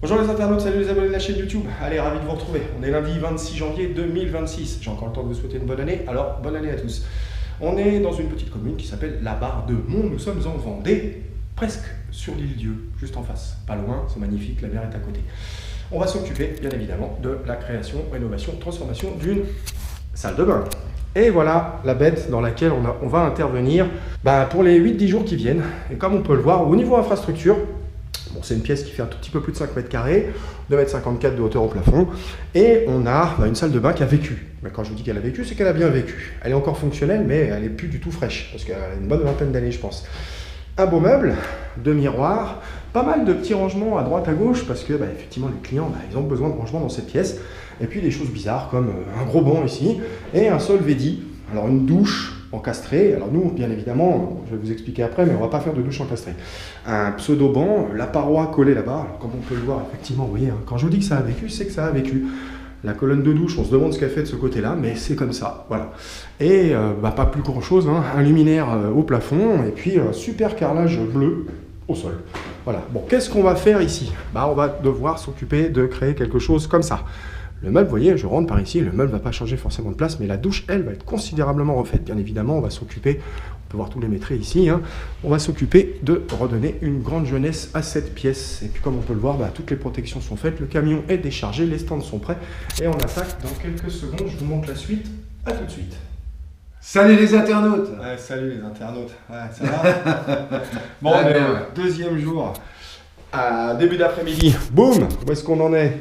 Bonjour les internautes, salut les abonnés de la chaîne YouTube. Allez, ravi de vous retrouver. On est lundi 26 janvier 2026. J'ai encore le temps de vous souhaiter une bonne année, alors bonne année à tous. On est dans une petite commune qui s'appelle la Barre de Mont. Nous sommes en Vendée, presque sur l'île Dieu, juste en face. Pas loin, c'est magnifique, la mer est à côté. On va s'occuper, bien évidemment, de la création, rénovation, transformation d'une salle de bain. Et voilà la bête dans laquelle on va intervenir pour les 8-10 jours qui viennent. Et comme on peut le voir, au niveau infrastructure, bon, c'est une pièce qui fait un tout petit peu plus de 5 mètres carrés, 2,54 m de hauteur au plafond, et on a une salle de bain qui a vécu. Mais quand je vous dis qu'elle a vécu, c'est qu'elle a bien vécu. Elle est encore fonctionnelle, mais elle n'est plus du tout fraîche, parce qu'elle a une bonne vingtaine d'années, je pense. Un beau meuble, deux miroirs, pas mal de petits rangements à droite, à gauche, parce que effectivement, les clients, ils ont besoin de rangements dans cette pièce. Et puis des choses bizarres, comme un gros banc ici, et un sol Vedi. Alors une douche encastré. Alors nous, bien évidemment, je vais vous expliquer après, mais on ne va pas faire de douche encastrée. Un pseudo-banc, la paroi collée là-bas. Alors, comme on peut le voir, effectivement, vous voyez, quand je vous dis que ça a vécu, c'est que ça a vécu. La colonne de douche, on se demande ce qu'elle fait de ce côté-là, mais c'est comme ça, voilà. Et pas plus grand-chose, un luminaire au plafond, et puis super carrelage bleu au sol. Voilà. Bon, qu'est-ce qu'on va faire ici? On va devoir s'occuper de créer quelque chose comme ça. Le meuble, vous voyez, je rentre par ici, le meuble ne va pas changer forcément de place, mais la douche, elle, va être considérablement refaite. Bien évidemment, on va s'occuper, on peut voir tous les métrés ici, on va s'occuper de redonner une grande jeunesse à cette pièce. Et puis comme on peut le voir, toutes les protections sont faites, le camion est déchargé, les stands sont prêts, et on attaque dans quelques secondes. Je vous montre la suite, à tout de suite. Salut les internautes. Ouais, salut les internautes, ouais, ça va? Bon, on est au deuxième jour, à début d'après-midi, boum, où est-ce qu'on en est?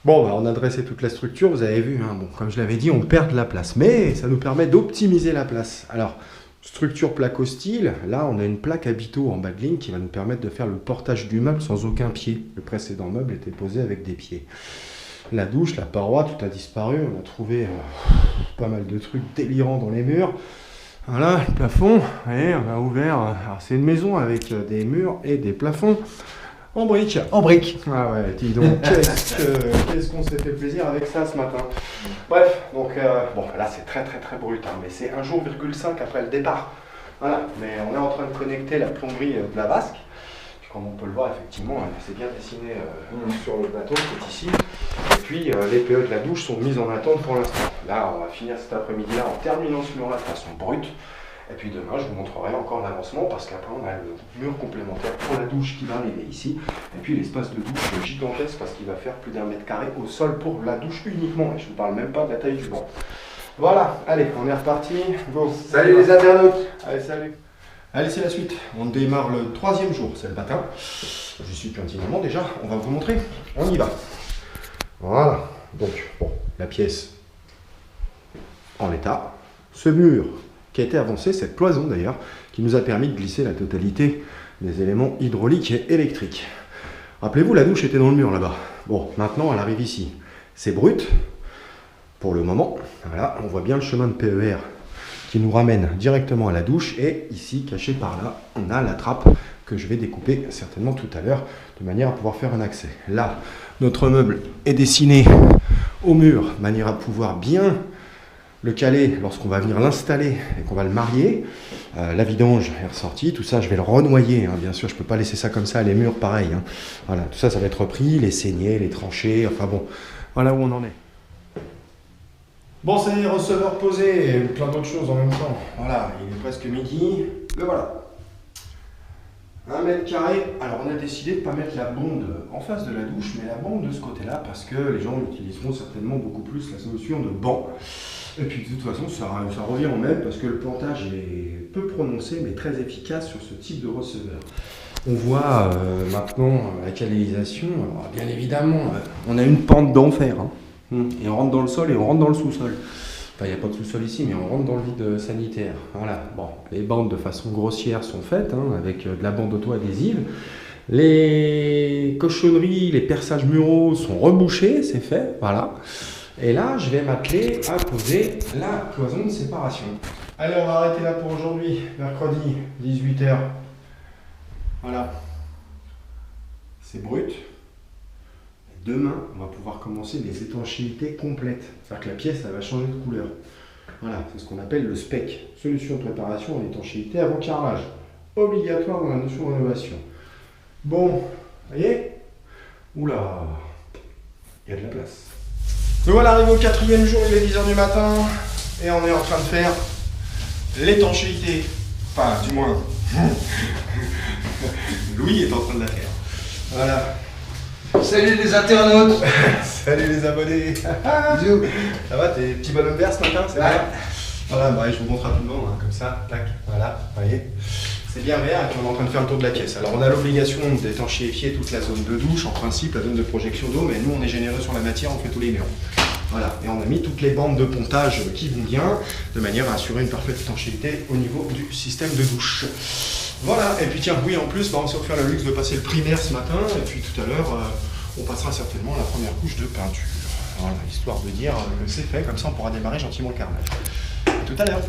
Bon, on a dressé toute la structure, vous avez vu, comme je l'avais dit, on perd de la place, mais ça nous permet d'optimiser la place. Alors, structure placo style, là on a une plaque habito en bas de ligne qui va nous permettre de faire le portage du meuble sans aucun pied. Le précédent meuble était posé avec des pieds. La douche, la paroi, tout a disparu, on a trouvé pas mal de trucs délirants dans les murs. Voilà, le plafond, vous voyez, on a ouvert, alors c'est une maison avec des murs et des plafonds. En briques. En briques. Ah ouais, dis donc, qu'est-ce qu'on s'est fait plaisir avec ça ce matin. Bref, donc, bon, là c'est très brut, mais c'est 1,5 jour après le départ. Voilà, mais on est en train de connecter la plomberie de la vasque. Puis, comme on peut le voir, effectivement, c'est bien dessiné sur le bateau qui est ici. Et puis, les PE de la douche sont mises en attente pour l'instant. Là, on va finir cet après-midi-là en terminant ce mur-là de façon brute. Et puis demain, je vous montrerai encore l'avancement parce qu'après, on a le mur complémentaire pour la douche qui va arriver ici. Et puis l'espace de douche gigantesque parce qu'il va faire plus d'1 mètre carré au sol pour la douche uniquement. Et je ne vous parle même pas de la taille du banc. Voilà, allez, on est reparti. Go. Salut les internautes. Allez, salut. Allez, c'est la suite. On démarre le 3e jour, c'est le matin. Je suis plus intimement déjà, on va vous montrer. On y va. Voilà, donc, bon, la pièce en l'état. Ce mur qui a été avancé, cette cloison d'ailleurs, qui nous a permis de glisser la totalité des éléments hydrauliques et électriques. Rappelez-vous, la douche était dans le mur là-bas. Bon, maintenant elle arrive ici. C'est brut, pour le moment. Voilà, on voit bien le chemin de PER qui nous ramène directement à la douche. Et ici, caché par là, on a la trappe que je vais découper certainement tout à l'heure, de manière à pouvoir faire un accès. Là, notre meuble est dessiné au mur, de manière à pouvoir bien le caler lorsqu'on va venir l'installer et qu'on va le marier. La vidange est ressortie, tout ça je vais le renoyer, bien sûr je ne peux pas laisser ça comme ça, les murs pareil. Voilà, tout ça ça va être repris, les saignées, les tranchées, enfin bon, voilà où on en est. Bon, ça y est, receveur posé et plein d'autres choses en même temps. Voilà, il est presque midi, le voilà. 1 mètre carré, alors on a décidé de ne pas mettre la bonde en face de la douche, mais la bonde de ce côté-là, parce que les gens utiliseront certainement beaucoup plus la solution de banc. Et puis de toute façon, ça revient au même, parce que le plantage est peu prononcé, mais très efficace sur ce type de receveur. On voit maintenant la canalisation, alors bien évidemment, on a une pente d'enfer, et on rentre dans le sol et on rentre dans le sous-sol. Enfin, il n'y a pas de sous-sol ici, mais on rentre dans le vide sanitaire. Voilà. Bon, les bandes de façon grossière sont faites, avec de la bande auto-adhésive. Les cochonneries, les perçages muraux sont rebouchés, c'est fait, voilà. Et là, je vais m'atteler à poser la cloison de séparation. Allez, on va arrêter là pour aujourd'hui, mercredi, 18 h. Voilà. C'est brut. Demain, on va pouvoir commencer les étanchéités complètes. C'est-à-dire que la pièce, elle va changer de couleur. Voilà, c'est ce qu'on appelle le SPEC. Solution de préparation en étanchéité avant carrelage. Obligatoire dans la notion de rénovation. Bon, vous voyez, Oula, il y a de la place. Nous voilà arrivés au 4e jour, il est 10h du matin et on est en train de faire l'étanchéité. Enfin, du moins, Louis est en train de la faire. Voilà. Salut les internautes. Salut les abonnés. Bisous. Ça va, t'es petit bonhomme vert ce matin, c'est bien. Voilà, bah, je vous montre rapidement, hein, comme ça, tac, voilà, vous voyez. C'est bien vert et puis on est en train de faire le tour de la pièce. Alors on a l'obligation d'étanchéifier toute la zone de douche, en principe, la zone de projection d'eau, mais nous on est généreux sur la matière, on fait tous les murs. Voilà, et on a mis toutes les bandes de pontage qui vont bien, de manière à assurer une parfaite étanchéité au niveau du système de douche. Voilà, et puis tiens, oui, en plus, bah, on s'est offert le luxe de passer le primaire ce matin, et puis tout à l'heure, on passera certainement la première couche de peinture. Voilà, histoire de dire que c'est fait, comme ça on pourra démarrer gentiment le carrelage. À tout à l'heure.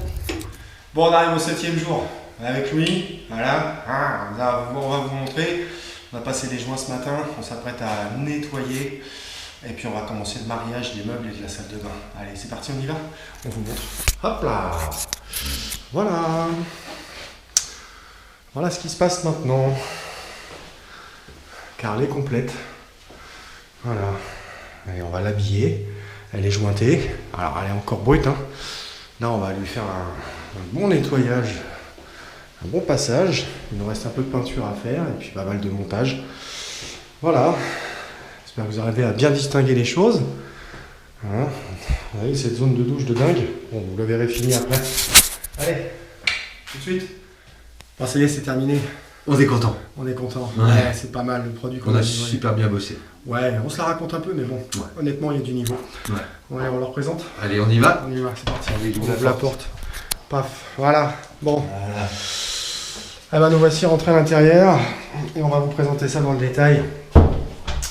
Bon, on arrive au 7e jour avec Louis, voilà, on va vous montrer. On a passé les joints ce matin, on s'apprête à nettoyer. Et puis on va commencer le mariage des meubles et de la salle de bain. Allez, c'est parti, on y va? On vous montre. Hop là! Voilà! Voilà ce qui se passe maintenant. Car elle est complète. Voilà. Allez, on va l'habiller. Elle est jointée. Alors elle est encore brute, hein. Là, on va lui faire un bon nettoyage. Un bon passage. Il nous reste un peu de peinture à faire. Et puis pas mal de montage. Voilà. J'espère que vous arrivez à bien distinguer les choses. Voilà. Vous voyez cette zone de douche de dingue. Bon, vous le verrez fini après. Allez, tout de suite. Bon, ça y est, c'est terminé. On est content. On est content. Ouais. Ouais, c'est pas mal le produit qu'on On a a livré. super bien bossé. Ouais, on se la raconte un peu, mais bon, Ouais. honnêtement, il y a du niveau. Ouais. Ouais, on le représente. Allez, on y va. On y va, c'est parti. Allez, On ouvre ouvre la porte. Paf, voilà. Bon. Voilà. Eh ben, nous voici rentrés à l'intérieur et on va vous présenter ça dans le détail.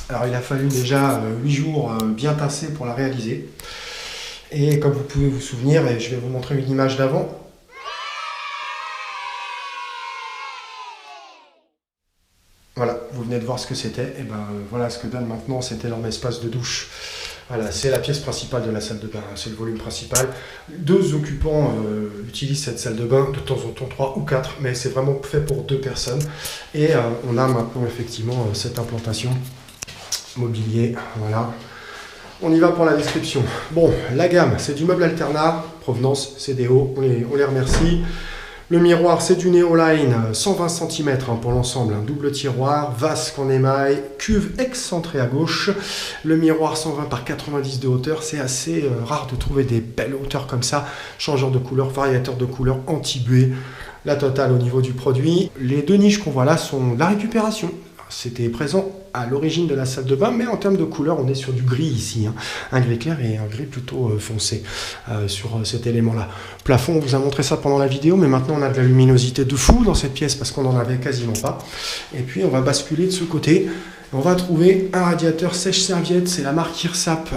Alors il a fallu déjà 8 jours bien tassés pour la réaliser. Et comme vous pouvez vous souvenir, et je vais vous montrer une image d'avant. Voilà, vous venez de voir ce que c'était. Et ben voilà ce que donne maintenant cet énorme espace de douche. Voilà, c'est la pièce principale de la salle de bain, c'est le volume principal. 2 occupants utilisent cette salle de bain, de temps en temps 3 ou 4, mais c'est vraiment fait pour 2 personnes. Et on a maintenant effectivement cette implantation mobilier, voilà. On y va pour la description. Bon, la gamme, c'est du meuble Alterna, provenance CDO, on les remercie. Le miroir, c'est du Neoline, 120 cm pour l'ensemble, un double tiroir, vasque en émail, cuve excentrée à gauche. Le miroir 120 par 90 de hauteur, c'est assez rare de trouver des belles hauteurs comme ça. Changeur de couleur, variateur de couleur, anti-buée. La totale au niveau du produit. Les 2 niches qu'on voit là sont de la récupération. C'était présent à l'origine de la salle de bain, mais en termes de couleur, on est sur du gris ici, hein. Un gris clair et un gris plutôt foncé sur cet élément-là. Plafond, on vous a montré ça pendant la vidéo, mais maintenant on a de la luminosité de fou dans cette pièce parce qu'on n'en avait quasiment pas. Et puis on va basculer de ce côté. On va trouver un radiateur sèche-serviette, c'est la marque Hirsap.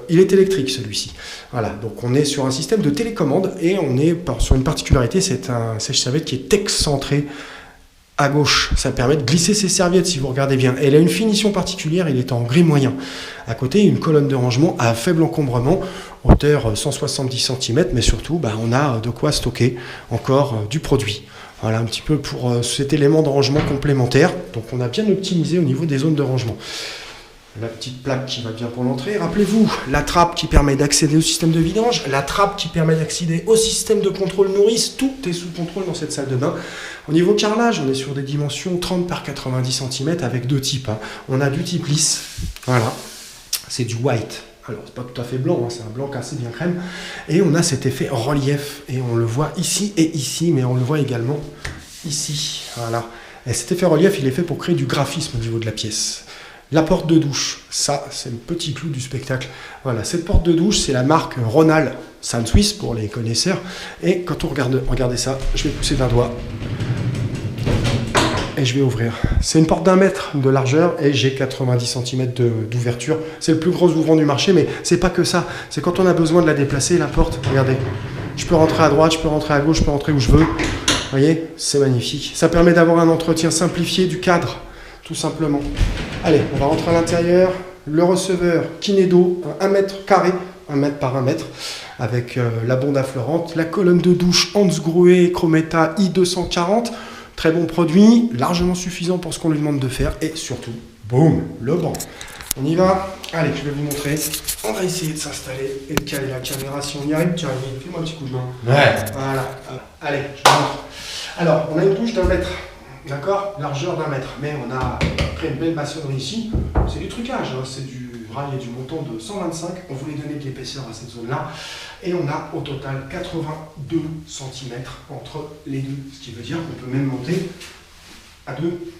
Il est électrique celui-ci. Voilà, donc on est sur un système de télécommande et on est sur une particularité, c'est un sèche-serviette qui est excentré à gauche. Ça permet de glisser ses serviettes si vous regardez bien. Elle a une finition particulière, il est en gris moyen. À côté, une colonne de rangement à faible encombrement, hauteur 170 cm, mais surtout, on a de quoi stocker encore du produit. Voilà un petit peu pour cet élément de rangement complémentaire. Donc on a bien optimisé au niveau des zones de rangement. La petite plaque qui va bien pour l'entrée. Rappelez-vous, la trappe qui permet d'accéder au système de vidange, la trappe qui permet d'accéder au système de contrôle nourrice, tout est sous contrôle dans cette salle de bain. Au niveau carrelage, on est sur des dimensions 30 par 90 cm avec 2 types. On a du type lisse, voilà, c'est du white. Alors, c'est pas tout à fait blanc, hein, c'est un blanc assez bien crème. Et on a cet effet relief, et on le voit ici et ici, mais on le voit également ici, voilà. Et cet effet relief, il est fait pour créer du graphisme au niveau de la pièce. La porte de douche, ça c'est le petit clou du spectacle. Voilà, cette porte de douche, c'est la marque Ronald Suisse pour les connaisseurs. Et quand on regardez ça, je vais pousser d'un doigt et je vais ouvrir. C'est une porte d'1 mètre de largeur et j'ai 90 cm d'ouverture. C'est le plus gros ouvrant du marché, mais c'est pas que ça. C'est quand on a besoin de la déplacer, la porte, regardez. Je peux rentrer à droite, je peux rentrer à gauche, je peux rentrer où je veux. Vous voyez, c'est magnifique. Ça permet d'avoir un entretien simplifié du cadre, tout simplement. Allez, on va rentrer à l'intérieur. Le receveur Kinedo, 1 mètre carré, 1 mètre par 1 mètre, avec la bonde affleurante. La colonne de douche Hansgrohe Chrometa I240. Très bon produit, largement suffisant pour ce qu'on lui demande de faire. Et surtout, Boum, le banc. On y va? Allez, je vais vous montrer. On va essayer de s'installer et de caler la caméra. Si on y arrive, tiens, fais-moi un petit coup de main. Ouais. Voilà. Allez, je vous montre. Alors, on a une douche d'1 mètre. D'accord? Largeur d'1 mètre. Mais on a pris une belle maçonnerie ici. C'est du trucage, hein. C'est du rail et du montant de 125. On voulait donner de l'épaisseur à cette zone-là. Et on a au total 82 cm entre les deux. Ce qui veut dire qu'on peut même monter à 2.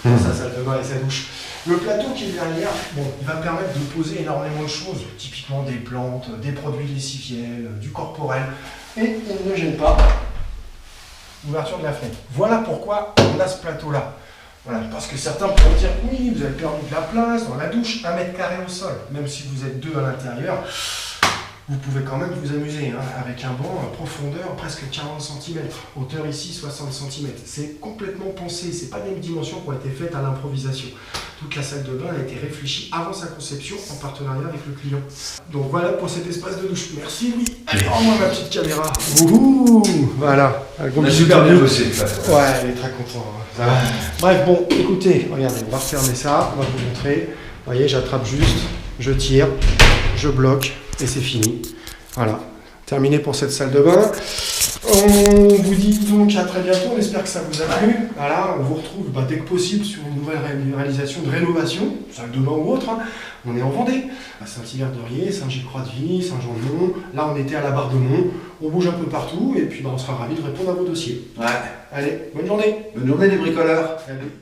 Dans sa salle de bain et sa douche. Le plateau qui est derrière, bon, il va permettre de poser énormément de choses, typiquement des plantes, des produits lessiviels, du corporel, et il ne gêne pas l'ouverture de la fenêtre. Voilà pourquoi on a ce plateau-là. Voilà, parce que certains pourront dire, oui, vous avez perdu de la place dans la douche, 1 mètre carré au sol, même si vous êtes 2 à l'intérieur. Vous pouvez quand même vous amuser hein, avec un banc à profondeur presque 40 cm, hauteur ici 60 cm. C'est complètement pensé, c'est pas des dimensions qui ont été faites à l'improvisation. Toute la salle de bain a été réfléchie avant sa conception en partenariat avec le client. Donc voilà pour cet espace de douche. Merci Louis. Allez, rends-moi ma petite caméra. Ouhou, voilà. On a super bien bossé. Ouais, elle est très contente. Ça va. Bref, bon, écoutez, regardez, on va refermer ça, on va vous montrer. Vous voyez, j'attrape juste, je tire, je bloque. Et c'est fini. Voilà. Terminé pour cette salle de bain. On vous dit donc à très bientôt. On espère que ça vous a plu. Voilà, on vous retrouve dès que possible sur une nouvelle réalisation de rénovation, salle de bain ou autre. Hein. On est en Vendée, à Saint-Hilaire-de-Riez, Saint-Gilles-Croix-de-Vie, Saint-Jean-de-Mont. Là, on était à la Barre de Mont. On bouge un peu partout et puis on sera ravis de répondre à vos dossiers. Ouais. Allez, bonne journée. Bonne journée les bricoleurs. Allez.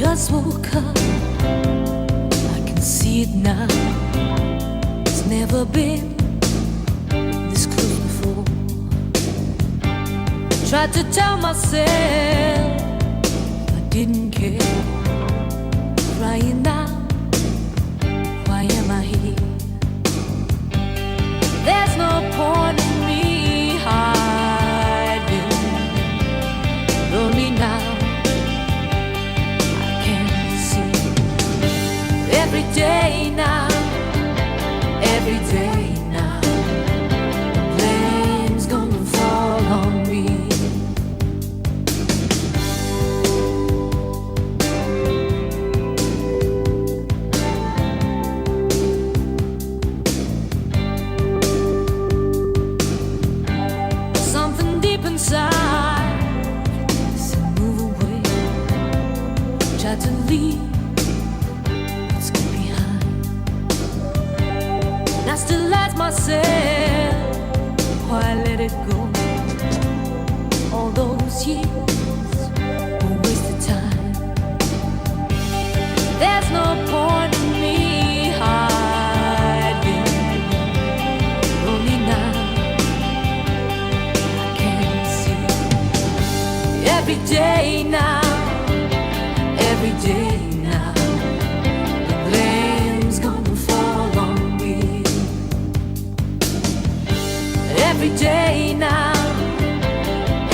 Just woke up, I can see it now. It's never been this close before. Tried to tell myself I didn't care. Crying out, why am I here? There's no point in me hiding. Lonely now. Every day now, the blame's gonna fall on me. Something deep inside said move away. Tried to leave. I still ask myself why I let it go. All those years were wasted time. There's no point in me hiding. Only now I can see. Every day now, every day.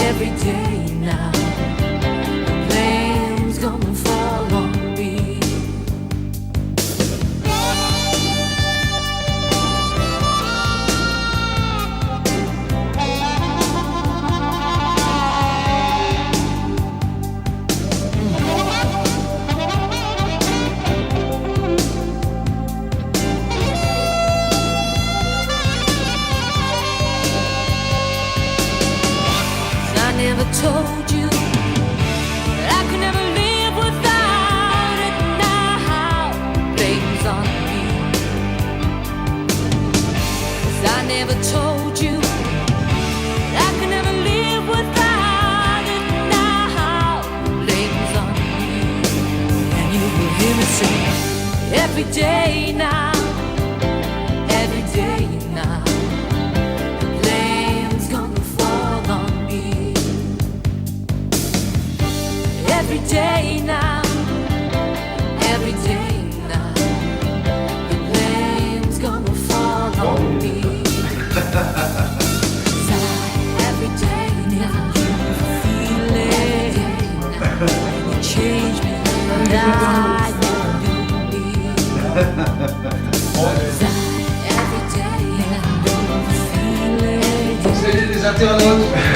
Every day now, the blame's gonna fall on me. Told you that I could never live without it. Now blame's on me. 'Cause I never told you that I could never live without it. Now blame's on me. And you will hear me say every day now, every day now. Every day now, the blame's gonna fall on me. Every day I know the feeling. Salut les internautes.